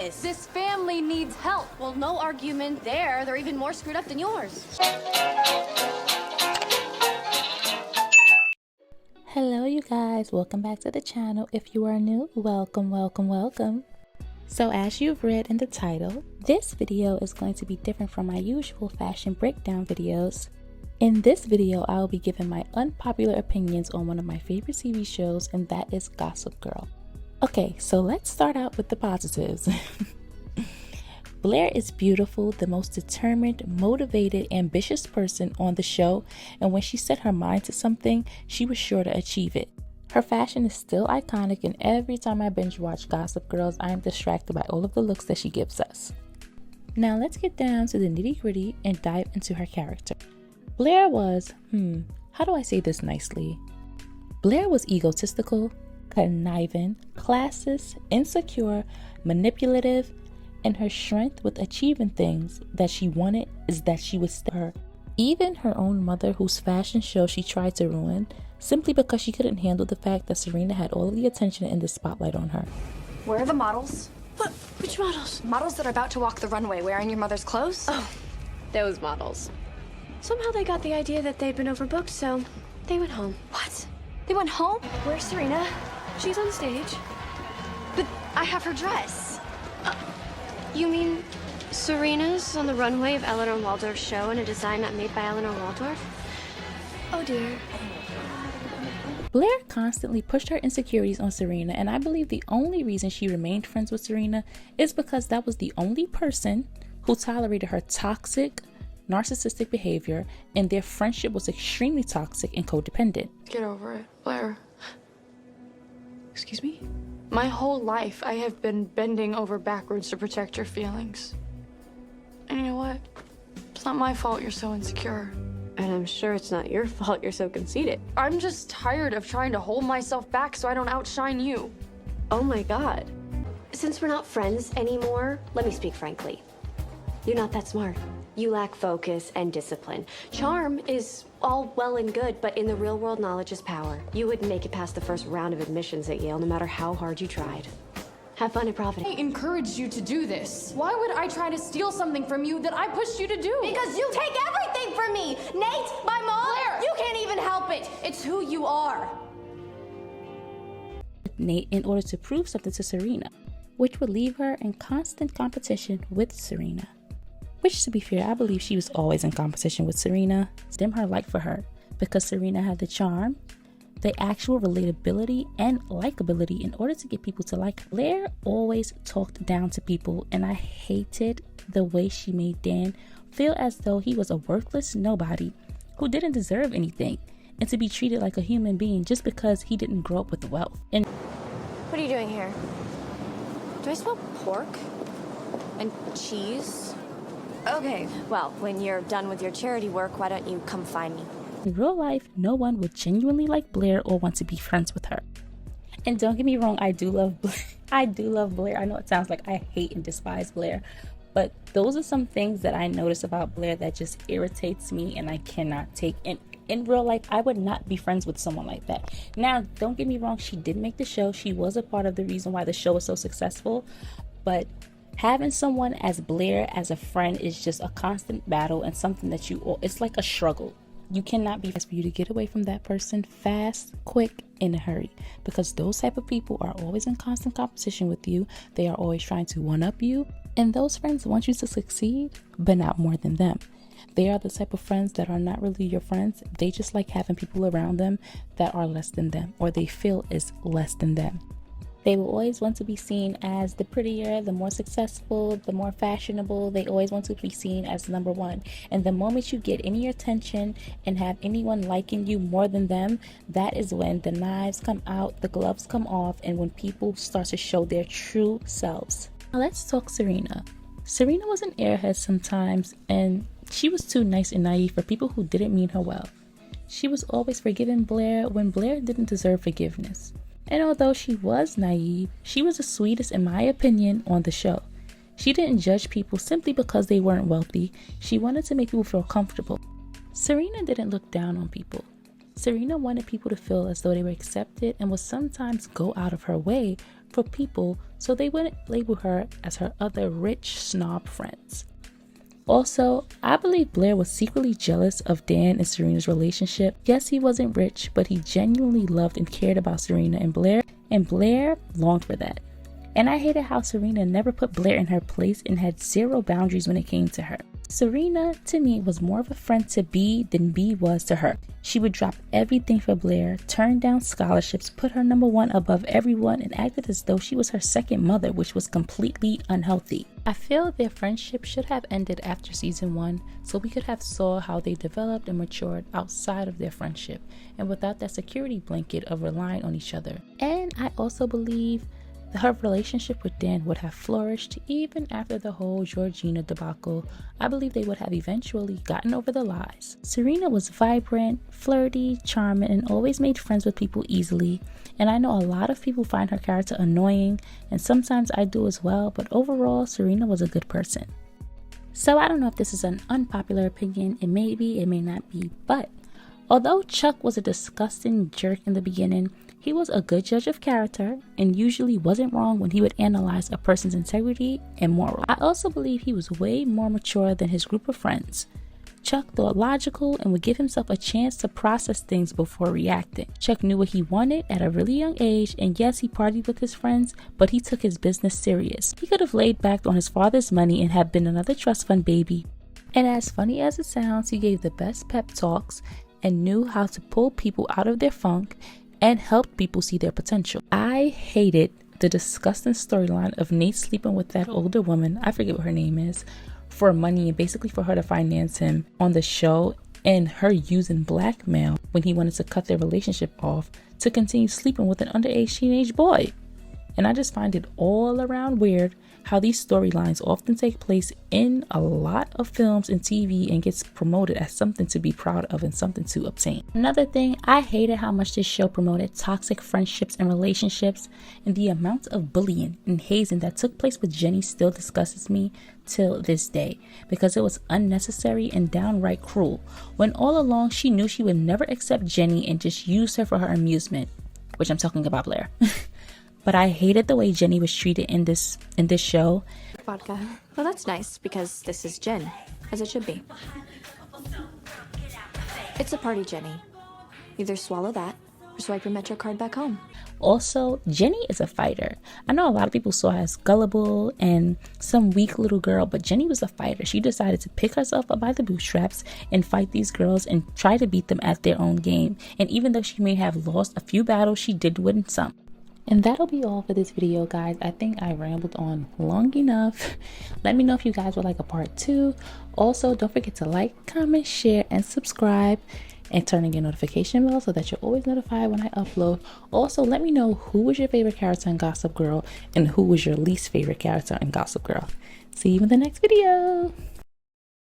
This family needs help. Well, no argument there. They're even more screwed up than yours. Hello you guys, welcome back to the channel. If you are new, welcome. So as you've read in the title, this video is going to be different from my usual fashion breakdown videos. In this video, I will be giving my unpopular opinions on one of my favorite TV shows, and that is Gossip Girl. Okay, so let's start out with the positives. Blair is beautiful, the most determined, motivated, ambitious person on the show, and when she set her mind to something, she was sure to achieve it. Her fashion is still iconic, and every time I binge watch Gossip Girls, I am distracted by all of the looks that she gives us. Now let's get down to the nitty-gritty and dive into her character. Blair was, how do I say this nicely? Blair was egotistical, conniving, classist, insecure, manipulative, and her strength with achieving things that she wanted is that she would step her. Even her own mother, whose fashion show she tried to ruin, simply because she couldn't handle the fact that Serena had all of the attention and the spotlight on her. Where are the models? What? Which models? Models that are about to walk the runway wearing your mother's clothes? Oh, those models. Somehow they got the idea that they'd been overbooked, so they went home. What? They went home? Where's Serena? She's on stage. But I have her dress. You mean Serena's on the runway of Eleanor Waldorf's show in a design not made by Eleanor Waldorf? Oh dear. Blair constantly pushed her insecurities on Serena, and I believe the only reason she remained friends with Serena is because that was the only person who tolerated her toxic, narcissistic behavior, and their friendship was extremely toxic and codependent. Get over it, Blair. Excuse me? My whole life, I have been bending over backwards to protect your feelings. And you know what? It's not my fault you're so insecure. And I'm sure it's not your fault you're so conceited. I'm just tired of trying to hold myself back so I don't outshine you. Oh my god. Since we're not friends anymore, let me speak frankly. You're not that smart. You lack focus and discipline. Charm is all well and good, but in the real world, knowledge is power. You wouldn't make it past the first round of admissions at Yale, no matter how hard you tried. Have fun at Providence. I encouraged you to do this. Why would I try to steal something from you that I pushed you to do? Because you take everything from me! Nate, my mom, Blair! you can't even help it! It's who you are! Nate in order to prove something to Serena, which would leave her in constant competition with Serena. Which, to be fair, I believe she was always in competition with Serena. Dim her like for her, because Serena had the charm, the actual relatability, and likability in order to get people to like her. Blair always talked down to people, and I hated the way she made Dan feel as though he was a worthless nobody who didn't deserve anything, and to be treated like a human being just because he didn't grow up with wealth. And What are you doing here? Do I smell pork? And cheese? Okay, well, when you're done with your charity work, why don't you come find me? in real life, no one would genuinely like Blair or want to be friends with her. And don't get me wrong, I do love Blair. I do love Blair. I know it sounds like I hate and despise Blair, but those are some things that I notice about Blair that just irritates me and I cannot take. And in real life, I would not be friends with someone like that. Now, don't get me wrong, she did make the show. She was a part of the reason why the show was so successful, but having someone as Blair as a friend is just a constant battle and something that it's like a struggle. You cannot be for you to get away from that person fast, quick, in a hurry, because those type of people are always in constant competition with you. They are always trying to one-up you, and those friends want you to succeed, but not more than them. They are the type of friends that are not really your friends. They just like having people around them that are less than them, or they feel is less than them. They will always want to be seen as the prettier, the more successful, the more fashionable. They always want to be seen as number one. And the moment you get any attention and have anyone liking you more than them, that is when the knives come out, the gloves come off, and when people start to show their true selves. Now let's talk Serena. Serena was an airhead sometimes, and she was too nice and naive for people who didn't mean her well. She was always forgiving Blair when Blair didn't deserve forgiveness. And although she was naive, she was the sweetest, in my opinion, on the show. She didn't judge people simply because they weren't wealthy. She wanted to make people feel comfortable. Serena didn't look down on people. Serena wanted people to feel as though they were accepted and would sometimes go out of her way for people so they wouldn't label her as her other rich snob friends. Also, I believe Blair was secretly jealous of Dan and Serena's relationship. Yes, he wasn't rich, but he genuinely loved and cared about Serena and Blair longed for that. And I hated how Serena never put Blair in her place and had zero boundaries when it came to her. Serena, to me, was more of a friend to B than B was to her. She would drop everything for Blair, turn down scholarships, put her number one above everyone, and acted as though she was her second mother, which was completely unhealthy. I feel their friendship should have ended after season 1, so we could have saw how they developed and matured outside of their friendship, and without that security blanket of relying on each other. And I also believe her relationship with Dan would have flourished even after the whole Georgina debacle. I believe they would have eventually gotten over the lies. Serena was vibrant, flirty, charming, and always made friends with people easily. And I know a lot of people find her character annoying, and sometimes I do as well, but overall, Serena was a good person. So I don't know if this is an unpopular opinion. It may be, it may not be, but although Chuck was a disgusting jerk in the beginning, he was a good judge of character and usually wasn't wrong when he would analyze a person's integrity and moral. I also believe he was way more mature than his group of friends. Chuck thought logical and would give himself a chance to process things before reacting. Chuck knew what he wanted at a really young age, and yes, he partied with his friends, but he took his business serious. He could have laid back on his father's money and have been another trust fund baby. And as funny as it sounds, he gave the best pep talks and knew how to pull people out of their funk and helped people see their potential. I hated the disgusting storyline of Nate sleeping with that older woman, I forget what her name is, for money and basically for her to finance him on the show, and her using blackmail when he wanted to cut their relationship off to continue sleeping with an underage teenage boy. And I just find it all around weird how these storylines often take place in a lot of films and TV and gets promoted as something to be proud of and something to obtain. Another thing, I hated how much this show promoted toxic friendships and relationships, and the amount of bullying and hazing that took place with Jenny still disgusts me till this day because it was unnecessary and downright cruel, when all along she knew she would never accept Jenny and just use her for her amusement, which I'm talking about Blair. But I hated the way Jenny was treated in this show. Vodka. Well, that's nice because this is gin, as it should be. It's a party, Jenny. Either swallow that or swipe your Metro card back home. Also, Jenny is a fighter. I know a lot of people saw her as gullible and some weak little girl, but Jenny was a fighter. She decided to pick herself up by the bootstraps and fight these girls and try to beat them at their own game. And even though she may have lost a few battles, she did win some. And that'll be all for this video, guys. I think I rambled on long enough. Let me know if you guys would like a part 2. Also, don't forget to like, comment, share, and subscribe, and turn on your notification bell so that you're always notified when I upload. Also, let me know who was your favorite character in Gossip Girl and who was your least favorite character in Gossip Girl. See you in the next video.